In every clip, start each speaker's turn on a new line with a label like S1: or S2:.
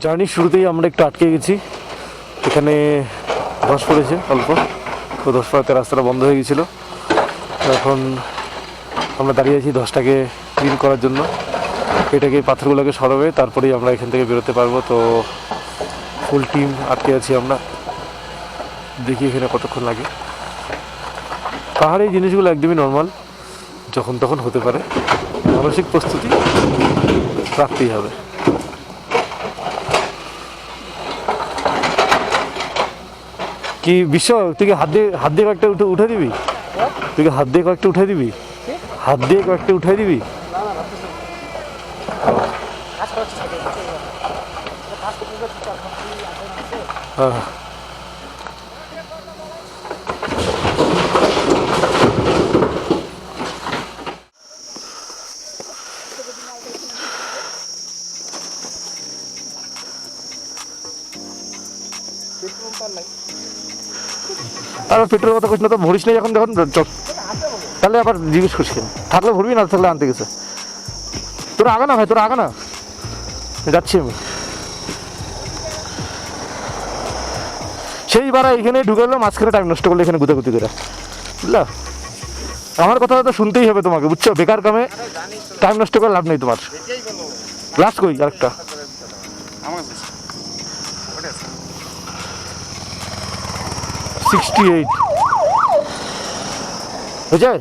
S1: জার্নির শুরুতেই আমরা একটু আটকে গেছি, এখানে ধস পড়েছে অল্প, তো ধস পড়াতে রাস্তাটা বন্ধ হয়ে গেছিলো। এখন আমরা দাঁড়িয়ে আছি ধসটাকে ক্লিন করার জন্য, এটাকে পাথরগুলোকে সরাবে, তারপরেই আমরা এখান থেকে বেরোতে পারবো। তো ফুল টিম আটকে আছি আমরা, দেখি এখানে কতক্ষণ লাগে। পাহাড়ে এই জিনিসগুলো একদমই নর্মাল, যখন তখন হতে পারে, মানসিক প্রস্তুতি রাখতেই হবে। কি বিশ্ব, তুই কি হাত দিয়ে কয়েকটা উঠে দিবি? তুই কি হাত দিয়ে কয়েকটা উঠে দিবি? হাত দিয়ে কয়েকটা উঠে দিবি? হ্যাঁ, আর পেট্রোল কথা কইস না তো, ভরিস নাই এখন যখন চক, তাহলে আবার জিজ্ঞেস করিস কেন? থাকলে ভরবি, না থাকলে আনতে গেছে। তোরা আগা না ভাই, তোরা আগা না, যাচ্ছি আমি। সেই বারা এখানে ঢুকালো, মাঝখানে টাইম নষ্ট করলে এখানে গুতাগুতি করে, বুঝলা? আমার কথা তো শুনতেই হবে তোমাকে, বুঝছো? বেকার কামে টাইম নষ্ট করে লাভ নেই তোমার। লাস্ট কই আরেকটা, 68 হয়েছে।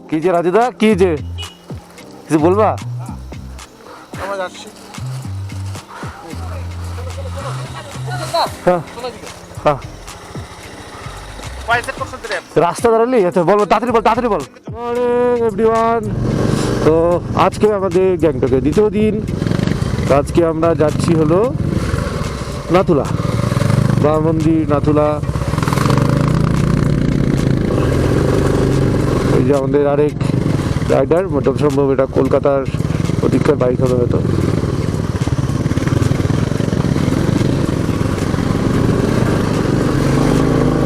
S1: কি যে রাজুদা, কি যে কিছু বলবা? হ্যাঁ হ্যাঁ, রাস্তা দাঁড়ালি? আচ্ছা বল, তাড়াতাড়ি বল। এভরিওয়ান, তো আজকে আমাদের গ্যাংটকের দ্বিতীয় দিন। আজকে আমরা যাচ্ছি হলো নাথুলা, বাবা মন্দির, নাথুলা। এই যে আমাদের আরেক রাইডার, মোটামুটি সম্ভব এটা কলকাতার অধিককার বাইক হবে হয়তো।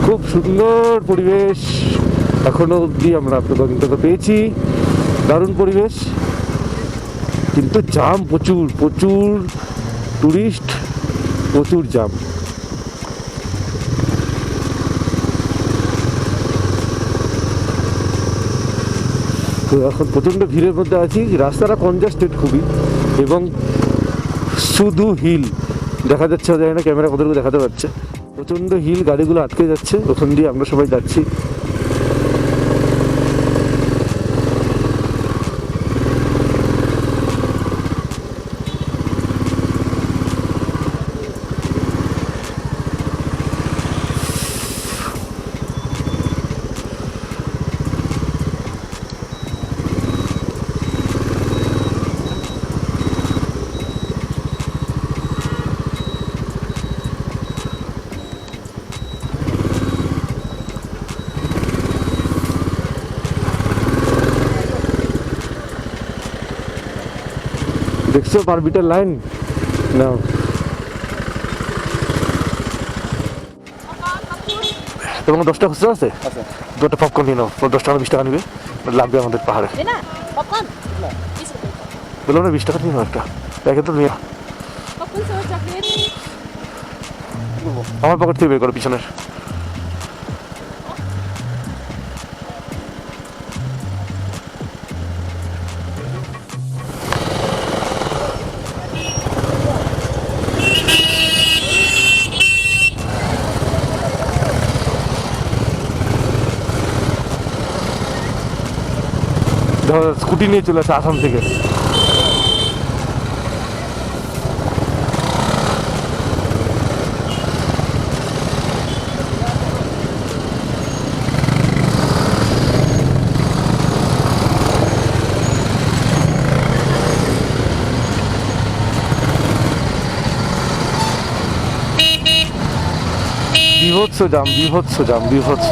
S1: খুব সুন্দর পরিবেশ, এখনো অবধি আমরা গ্যাংটকে পেয়েছি, দারুণ পরিবেশ, কিন্তু জাম প্রচুর, প্রচুর টুরিস্ট, প্রচুর জাম। তো এখন প্রচণ্ড ভিড়ের মধ্যে আছি, রাস্তাটা কনজাস্টেড খুবই, এবং শুধু হিল দেখা যাচ্ছে, যায় না ক্যামেরা কতটুকু দেখাতে পারছে, প্রচণ্ড হিল, গাড়িগুলো আটকে যাচ্ছে, ওখান দিয়ে আমরা সবাই যাচ্ছি। দেখছো পারবিটার লাইন না? তোমার 10 টাকা খুচরা আছে? দুটো পপকর্ন নিয়ে নাও, 10 টাকা 20 টাকা নিবে, লাগবে আমাদের পাহাড়ে। বললাম না 20 টাকা নিয়ে নাও একটা প্যাকেট, তো নিয়ে আমার পকেট থেকে বের করো পিছনের। স্কুটি নিয়ে চলে আসে আসাম থেকে। বিভৎস জাম, বিভৎস জাম, বিভৎস।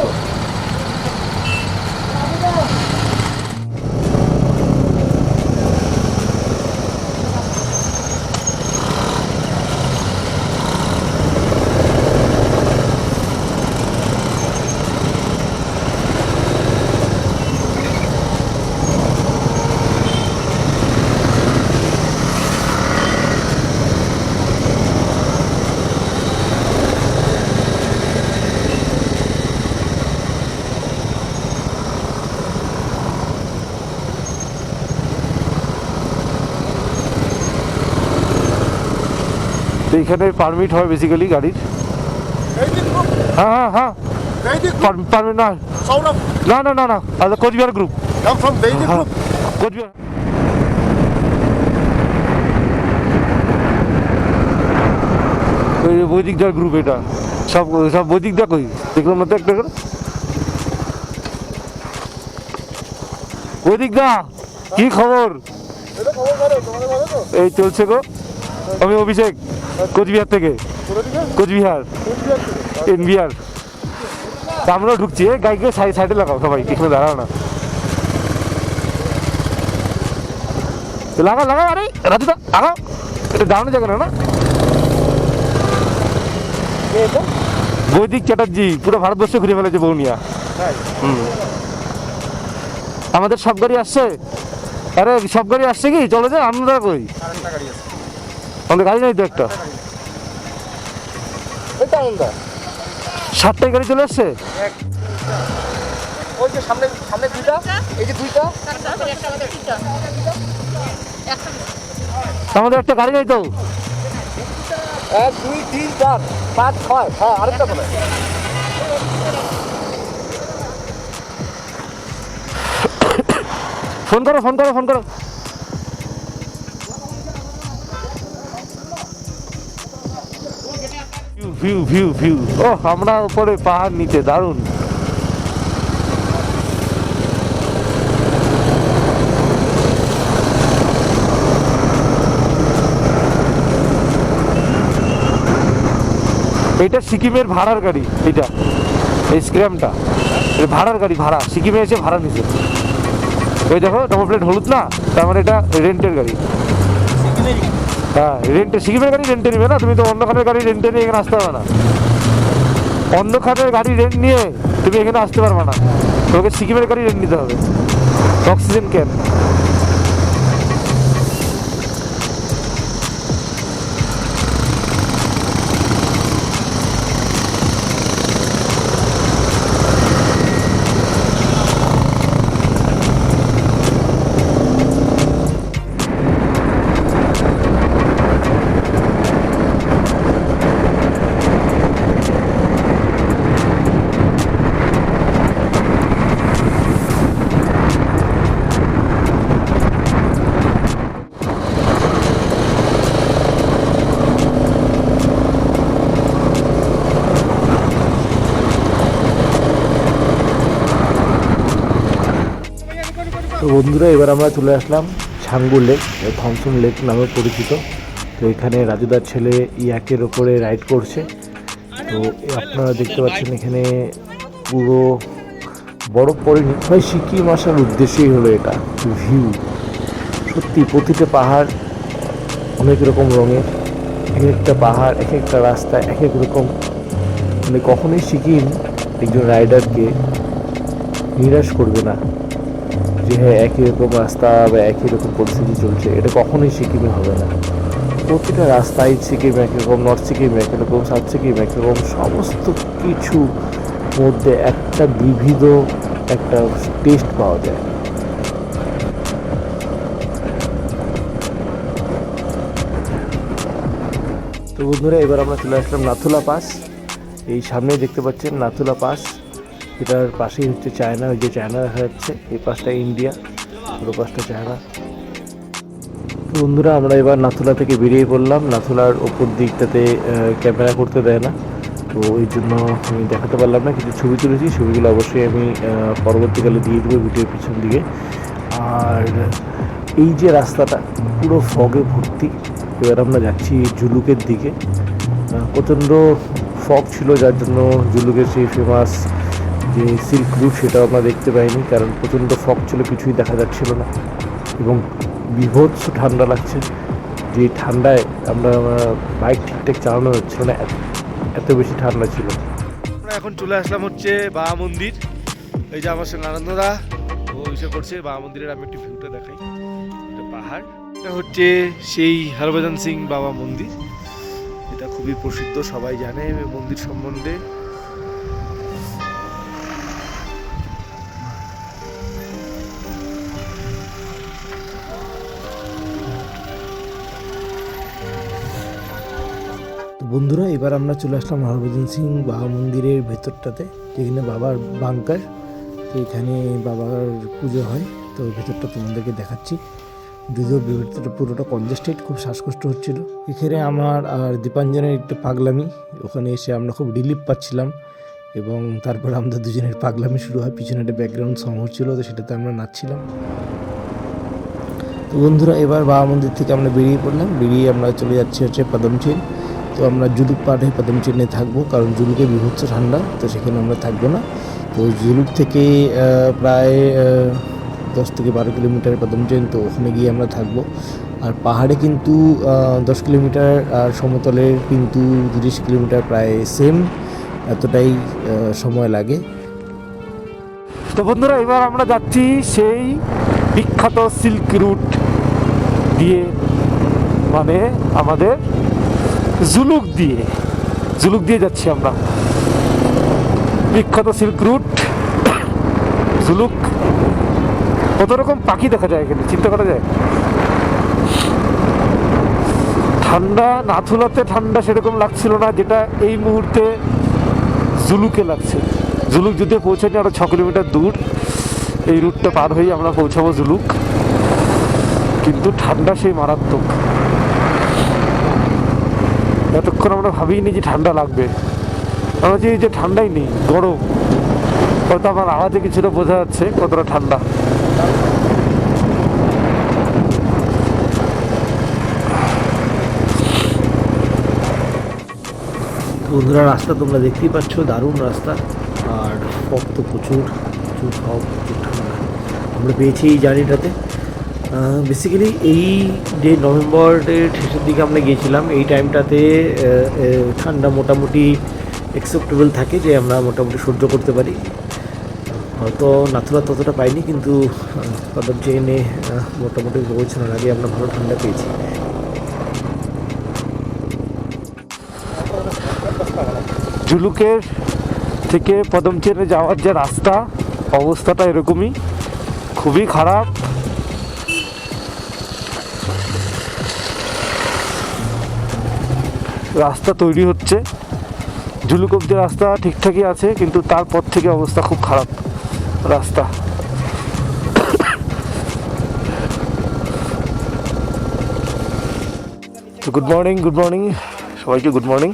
S1: এইখানে পারমিট হয় বেসিক্যালি গাড়ির। হ্যাঁ হ্যাঁ হ্যাঁ পারমিট না না না না না আচ্ছা কোচবিহার গ্রুপ কোচবিহার। বৈদিকদার গ্রুপ এটা সব সব বৈদিকদা কই দেখলাম না তো একটা করে। বৈদিকদা কি খবর? এই চলছে গো। আমি অভিষেক কোচবিহার থেকে। কোচবিহার এনবিআর। আমরাও ঢুকছি গাড়িকে সাইডে লাগাও সবাই, এখানে দাঁড়াও না। লাগাও লাগাও, আরে রাজুদা লাগাও, এটা দাঁড়ানো যাবে না না। বৈদিক চ্যাটার্জি পুরো ভারতবর্ষে ঘুরে ফেলেছে বৌনিয়া। আমাদের সব গাড়ি আসছে। আরে সব গাড়ি আসছে কি? চলে যায় আমরা কই? আমাদের গাড়ি নাই তো একটা। 7টায় গাড়ি চলে আসছে। আমাদের একটা গাড়ি নাই তো।
S2: 1 2 3 4 5 6 হ্যাঁ আরেকটা বলে।
S1: ফোন করো ফোন করো ফোন করো। ভিউ ভিউ ভিউ ও আমরা উপরে পাহাড় নিচে দারুণ। এটা সিকিমের ভাড়ার গাড়ি। এটা এই স্ক্র্যামটা ভাড়ার গাড়ি, ভাড়া সিকিমে এসে ভাড়া নিছে। ওই দেখো নম্বর প্লেট হলুদ না, তার মানে এটা রেন্টের গাড়ি। হ্যাঁ রেন্টে, সিকিমের গাড়ি রেন্টে নিবে না, তুমি তো অন্যখানের গাড়ি রেন্টে নিয়ে এখানে আসতে পারবে না। অন্যখানের গাড়ি রেন্ট নিয়ে তুমি এখানে আসতে পারবে না, তোমাকে সিকিমের গাড়ি রেন্ট নিতে হবে। Oxygen can. তো বন্ধুরা এবার আমরা চলে আসলাম ছাঙ্গু লেক, থমসন লেক নামে পরিচিত। তো এখানে রাজুদার ছেলে ইয়াকের ওপরে রাইড করছে। তো আপনারা দেখতে পাচ্ছেন এখানে পুরো বরফ পড়েনি, হয় সিকিম আসার উদ্দেশ্যেই হলো এটা। ভিউ সত্যি, প্রতিটা পাহাড় অনেক রকম রঙের, এক একটা পাহাড় এক একটা রাস্তা এক এক রকম। মানে কখনোই সিকিম একজন রাইডারকে নিরাশ করবে না যে হ্যাঁ একই রকম রাস্তা বা একই রকম পরিস্থিতি চলছে, এটা কখনোই সিকিমে হবে না। প্রতিটা রাস্তায় সিকিম একরকম, নর্থ সিকিম একরকম, সাউথ সিকিম একরকম, সমস্ত কিছু মধ্যে একটা বিবিধ একটা টেস্ট পাওয়া যায়। তো বন্ধুরা এবার আমরা চলে আসলাম নাথুলা পাস। এই সামনে দেখতে পাচ্ছেন নাথুলা পাস, এটার পাশেই হচ্ছে চায়না। ওই যে চায়না দেখা যাচ্ছে, এই পাশটা ইন্ডিয়া, পুরো পাশটা চায়না। তো বন্ধুরা আমরা এবার নাথুলা থেকে বেরিয়ে পড়লাম। নাথুলার ওপর দিকটাতে ক্যামেরা করতে দেয় না, তো ওই জন্য আমি দেখাতে পারলাম না। কিছু ছবি তুলেছি, ছবিগুলো অবশ্যই আমি পরবর্তীকালে দিয়ে দেবো ভিডিওর পিছন দিকে। আর এই যে রাস্তাটা পুরো ফগে ভর্তি। এবার আমরা যাচ্ছি জুলুকের দিকে। প্রচণ্ড ফগ ছিল, যার জন্য জুলুকের সেই ফেমাস যে সিল্ক রুট সেটা আমরা দেখতে পাইনি, কারণ প্রচণ্ড ফগ ছিল, কিছুই দেখা যাচ্ছিল না এবং বীভৎস ঠান্ডা লাগছে। যে ঠান্ডায় আমরা বাইক ঠিকঠাক চালানো হচ্ছিল না, এত বেশি ঠান্ডা ছিল। আমরা এখন চলে আসলাম হচ্ছে বাবা মন্দির। এই যে আমার সঙ্গে আনন্দদা ও ইসে করছে বাবা মন্দিরের। আমি একটু ভিউটা দেখাই, এটা পাহাড়, এটা হচ্ছে সেই হরভজন সিং বাবা মন্দির। এটা খুবই প্রসিদ্ধ, সবাই জানে এই মন্দির সম্বন্ধে।
S3: বন্ধুরা, এবার আমরা চলে আসলাম হরভজন সিং বাবা মন্দিরের ভেতরটাতে, যেখানে বাবার বাংকার। তো এখানে বাবার পুজো হয়, তো ভেতরটা তোমাদেরকে দেখাচ্ছি। যদিও ভেতরটা পুরোটা কনজেস্টেড, খুব শ্বাসকষ্ট হচ্ছিল। এখানে আমার আর দীপাঞ্জনের একটু পাগলামি, ওখানে এসে আমরা খুব রিলিফ পাচ্ছিলাম। এবং তারপর আমাদের দুজনের পাগলামি শুরু হয়। পিছনে একটা ব্যাকগ্রাউন্ড সং হচ্ছিল, তো সেটাতে আমরা নাচছিলাম। তো বন্ধুরা, এবার বাবা মন্দির থেকে আমরা বেরিয়ে পড়লাম। বেরিয়ে আমরা চলে যাচ্ছি হচ্ছে পদমচেন। তো আমরা জুলুক পাড়ে পদমচেনে থাকবো, কারণ জুলুকে বিভৎস ঠান্ডা, তো সেখানে আমরা থাকবো না। তো জুলুক থেকে প্রায় 10 থেকে 12 কিলোমিটার পদমচেন, তো ওখানে গিয়ে আমরা থাকবো। আর পাহাড়ে কিন্তু 10 কিলোমিটার, আর সমতলের কিন্তু 30 কিলোমিটার, প্রায় সেম এতটাই সময় লাগে।
S1: তো বন্ধুরা, এবার আমরা যাচ্ছি সেই বিখ্যাত সিল্ক রুট দিয়ে, মানে আমাদের জুলুক দিয়ে যাচ্ছি আমরা। বিখ্যাত সিল্ক রুট জুলুক। কত রকম পাখি দেখা যায় এখানে, চিন্তা করা যায়। ঠান্ডা নাথুলাতে ঠান্ডা সেরকম লাগছিল না, যেটা এই মুহূর্তে জুলুকে লাগছে। জুলুক যদি পৌঁছানি আরো 6 কিলোমিটার দূর, এই রুটটা পার হয়ে আমরা পৌঁছাবো জুলুক। কিন্তু ঠান্ডা সেই মারাত্মক। এতক্ষণ আমরা ভাবিনি যে ঠান্ডা লাগবে, আমরা যে ঠান্ডাই নেই, গরম। হয়তো আমার আওয়াজে কিছুটা বোঝা যাচ্ছে কতটা ঠান্ডা।
S3: বন্ধুরা, রাস্তা তোমরা দেখতেই পাচ্ছ, দারুণ রাস্তা। আর ফগ তো প্রচুর ফগ, প্রচুর ঠান্ডা আমরা পেয়েছি এই জার্নিটাতে। বেসিক্যালি এই যে নভেম্বরের শেষের দিকে আমরা গিয়েছিলাম, এই টাইমটাতে ঠান্ডা মোটামুটি অ্যাকসেপ্টেবল থাকে, যে আমরা মোটামুটি সহ্য করতে পারি। হয়তো নাথুলা ততটা পাইনি, কিন্তু পদমচেনে মোটামুটি পৌঁছানোর আগে আমরা ভালো ঠান্ডা পেয়েছি।
S1: জুলুকের থেকে পদমচেনে যাওয়ার যে রাস্তা, অবস্থাটা এরকমই, খুবই খারাপ। রাস্তা তৈরি হচ্ছে, জুলুক অব্দি রাস্তা ঠিকঠাকই আছে, কিন্তু তারপর থেকে অবস্থা খুব খারাপ রাস্তা। তো গুড মর্নিং সবাইকে, গুড মর্নিং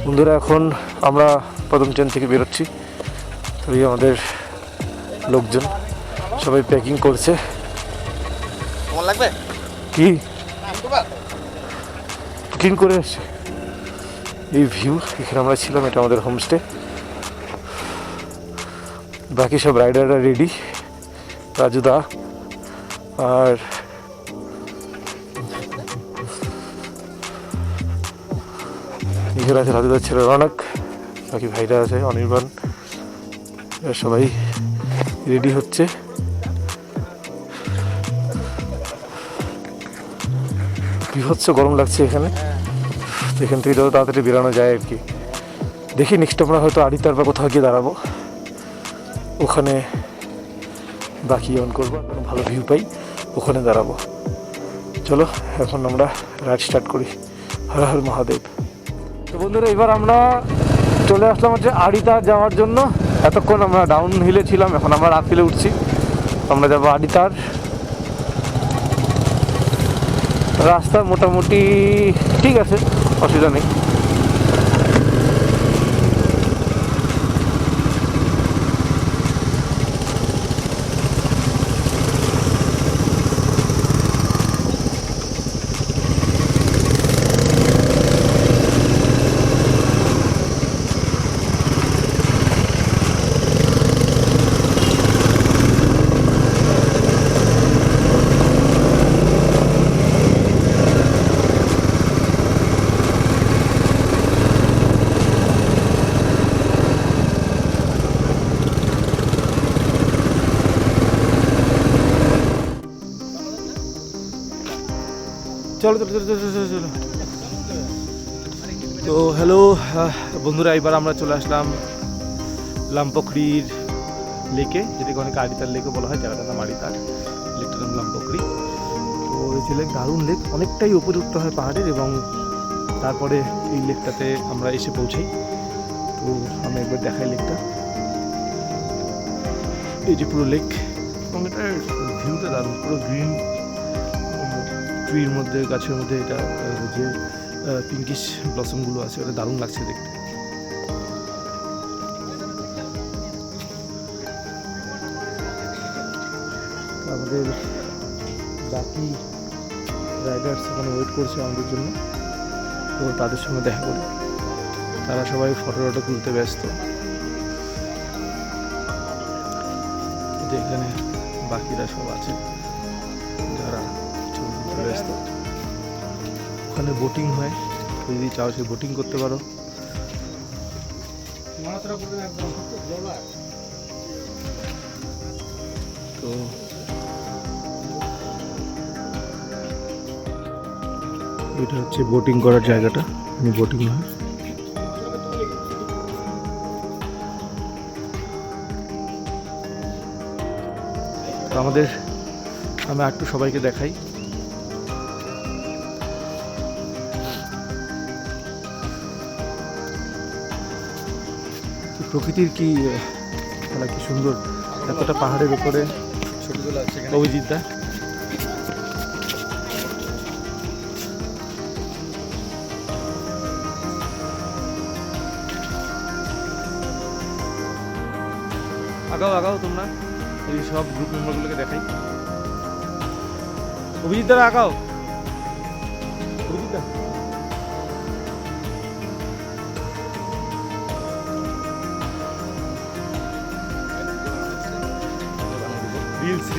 S1: বন্ধুরা। এখন আমরা পদমচেন থেকে বেরোচ্ছি। তো এই আমাদের লোকজন সবাই প্যাকিং করছে।
S2: লাগবে
S1: কি ক্লিন করে আসছে। এই ভিউ, এখানে আমরা ছিলাম, এটা আমাদের হোমস্টে। বাকি সব রাইডাররা রেডি, রাজুদা আর এখানে আছে রাজুদার ছেলে রনক, বাকি ভাইরা আছে অনির্বাণ, সবাই রেডি হচ্ছে। বিভৎস গরম লাগছে এখানে, এখান থেকে যত তাড়াতাড়ি বেরানো যায় আর কি। দেখি নেক্সট আমরা হয়তো আড়িতার বা কোথাও গিয়ে দাঁড়াবো, ওখানে বাকি অন করবো, ভালো ভিউ পাই, ওখানে দাঁড়াবো। চলো এখন আমরা রাইড স্টার্ট করি। হর হর মহাদেব। তো বন্ধুরা, এবার আমরা চলে আসলাম হচ্ছে আড়িতা যাওয়ার জন্য। এতক্ষণ আমরা ডাউন হিলে ছিলাম, এখন আমরা আপ হিলে উঠছি। আমরা যাবো আড়িতার। রাস্তা মোটামুটি ঠিক আছে, অসুবিধা নেই। চলো চলো চলো চলো চলো চলো। তো হ্যালো বন্ধুরা, এবার আমরা চলে আসলাম লামপকড়ির লেকে, যেটাকে অনেক আড়িতার লেকও বলা হয়, জায়গাটার নাম আড়িতার, লেকটার নাম লামপকড়ি। তো এই যে লেক, দারুণ লেক, অনেকটাই উপরে উঠতে হয় পাহাড়ের, এবং তারপরে এই লেকটাতে আমরা এসে পৌঁছাই। তো আমি একবার দেখাই লেকটা। এই যে পুরো লেক, এবং এটার ভিউটা দারুণ, পুরো গ্রিন ট্রির মধ্যে, গাছের মধ্যে এটা যে পিঙ্কিশ ব্লসমগুলো আছে ওটা দারুণ লাগছে দেখতে। আমাদের বাকি রাইডার্স ওখানে ওয়েট করছে আমাদের জন্য, তো তাদের সঙ্গে দেখা করি। তারা সবাই ফটো টটো তুলতে ব্যস্ত। এখানে বাকিরা সব আছে যারা ছবি তুলতে ব্যস্ত। ওখানে বোটিং হয়, যদি চাও সে বোটিং করতে পারো। তো এটা হচ্ছে বোটিং করার জায়গাটা, বোটিং হয়। তো আমি একটু সবাইকে দেখাই। প্রকৃতির কি খেলা, কি সুন্দর, এতটা পাহাড়ের উপরে। অভিজিৎ দা, আগাও তোমরা, এই সব গ্রুপ মেম্বারগুলোকে দেখাই। অভিজিৎ দ্বারা আগাও। অভিজিৎ দা, রিলস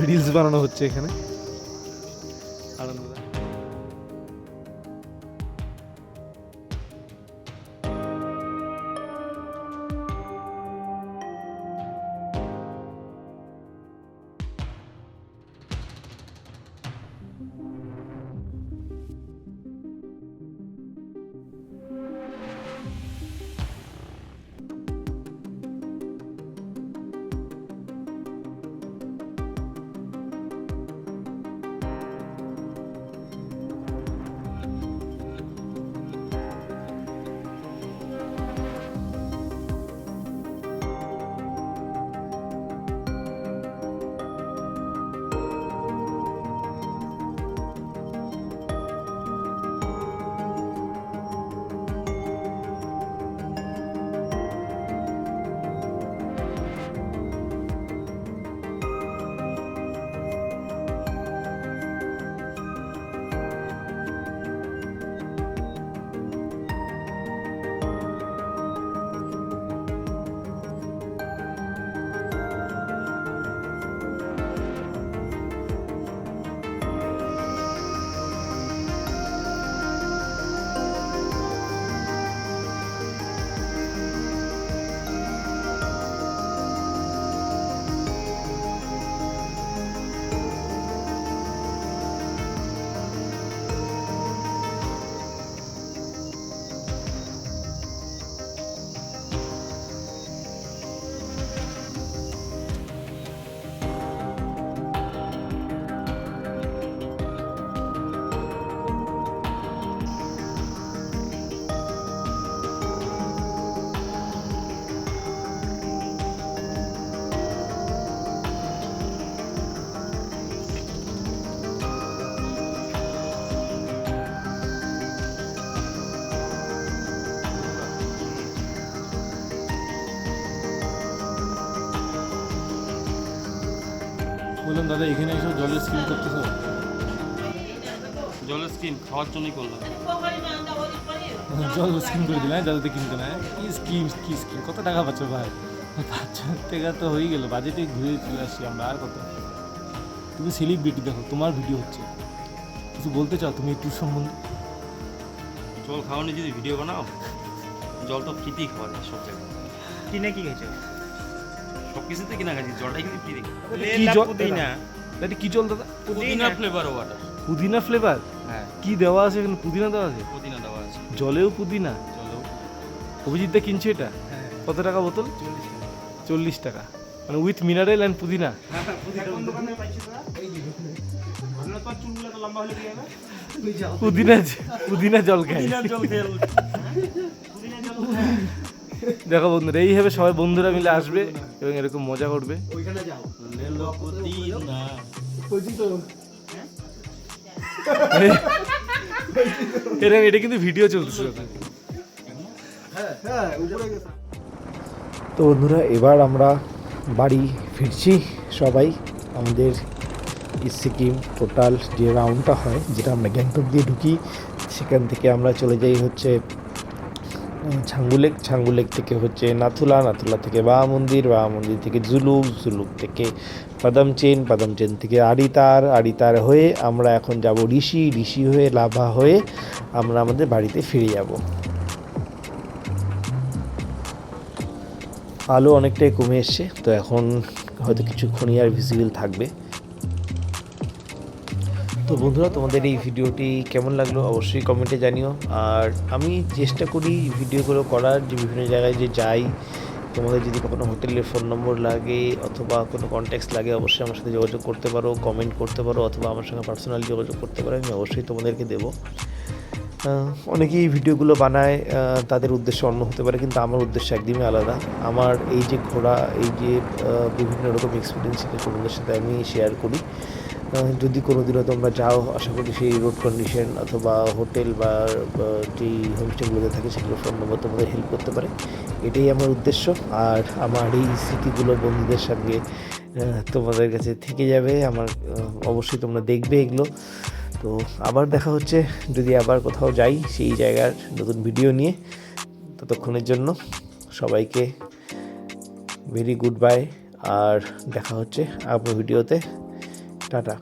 S1: রিলস বানানো হচ্ছে এখানে। আনন্দ। বললাম দাদা এখানে এসে জলের স্কিম করতেছো?
S4: জলের স্কিম খাওয়ার জন্যই করলাম।
S1: জল স্কিম করে দিলাম, দাদাতে কিনতে না। কি স্কিম, কত টাকা পাচ্ছ ভাই? 5,000 টাকা তো হয়ে গেল, বাজেটে ঘুরে চলে আসছি আমরা। আর কত? তুমি সেলিব্রিটি, দেখো তোমার ভিডিও হচ্ছে, কিছু বলতে চাও তুমি একটু সম্বন্ধে?
S4: জল খাওয়ানো যদি ভিডিও বানাও, জল তো ফ্রিতেই খাওয়া যায় সব জায়গায়। কিনে কি খেয়েছো? সব কিছুতে কিনা খাচ্ছি, জলটাই কিন্তু ফ্রি দেখি।
S1: কি জল? দাদা কি জল দাদা?
S4: পুদিনা ফ্লেভার ওয়াটার।
S1: পুদিনা ফ্লেভার?
S4: হ্যাঁ।
S1: কি দেওয়া আছে এখানে? পুদিনা দেওয়া আছে?
S4: পুদিনা দেওয়া আছে।
S1: জলেও পুদিনা?
S4: জলেও।
S1: অভিজিৎ দা কিনছে এটা কত টাকা বোতল? 40 টাকা, মানে উইথ মিনারেল অ্যান্ড পুদিনা। পুদিনা জল খায়। দেখো বন্ধুরা, এইভাবে সবাই বন্ধুরা মিলে আসবে এবং এরকম মজা করবে। এরকম এটা কিন্তু ভিডিও চলছে।
S3: তো বন্ধুরা, এবার আমরা বাড়ি ফিরছি সবাই। আমাদের সিকিম টোটাল যে রাউন্ডটা হয়, যেটা আমরা গ্যাংটক দিয়ে ঢুকি, সেখান থেকে আমরা চলে যাই হচ্ছে ছাঙ্গুলেক, ছাঙ্গুলেক থেকে হচ্ছে নাথুলা, নাথুলা থেকে বাবা মন্দির, বাবা মন্দির থেকে জুলুক, জুলুক থেকে পাদামচেন, পাদামচেন থেকে আড়িতার, আড়িতার হয়ে আমরা এখন যাব ঋষি, ঋষি হয়ে লাভা হয়ে আমরা আমাদের বাড়িতে ফিরে যাব। আলো অনেকটাই কমে এসছে, তো এখন হয়তো কিছুক্ষণই আর ভিজিবল থাকবে। তো বন্ধুরা, তোমাদের এই ভিডিওটি কেমন লাগলো অবশ্যই কমেন্টে জানিও। আর আমি চেষ্টা করি ভিডিওগুলো করার, যে বিভিন্ন জায়গায় যে যাই, তোমাদের যদি কখনো হোটেলের ফোন নম্বর লাগে অথবা কোনো কন্ট্যাক্টস লাগে, অবশ্যই আমার সাথে যোগাযোগ করতে পারো, কমেন্ট করতে পারো, অথবা আমার সঙ্গে পার্সোনালি যোগাযোগ করতে পারো, আমি অবশ্যই তোমাদেরকে দেবো। অনেকেই ভিডিওগুলো বানায়, তাদের উদ্দেশ্য অন্য হতে পারে, কিন্তু আমার উদ্দেশ্য একদমই আলাদা। আমার এই যে ঘোরা, এই যে বিভিন্ন রকম এক্সপিরিয়েন্স, সেটা তোমাদের সাথে আমি শেয়ার করি। যদি কোনো দিনও তোমরা যাও, আশা করি সেই রোড কন্ডিশন অথবা হোটেল বা যেই হোমস্টেগুলোতে থাকে, সেগুলো ফোন নম্বর তোমাদের হেল্প করতে পারে, এটাই আমার উদ্দেশ্য। আর আমার এই স্মৃতিগুলো বন্ধুদের সঙ্গে তোমাদের কাছে থেকে যাবে, আমার অবশ্যই তোমরা দেখবে এগুলো। তো আবার দেখা হচ্ছে, যদি আবার কোথাও যাই সেই জায়গার নতুন ভিডিও নিয়ে। ততক্ষণের জন্য সবাইকে ভেরি গুড বাই, আর দেখা হচ্ছে আপনার ভিডিওতে। টাটা।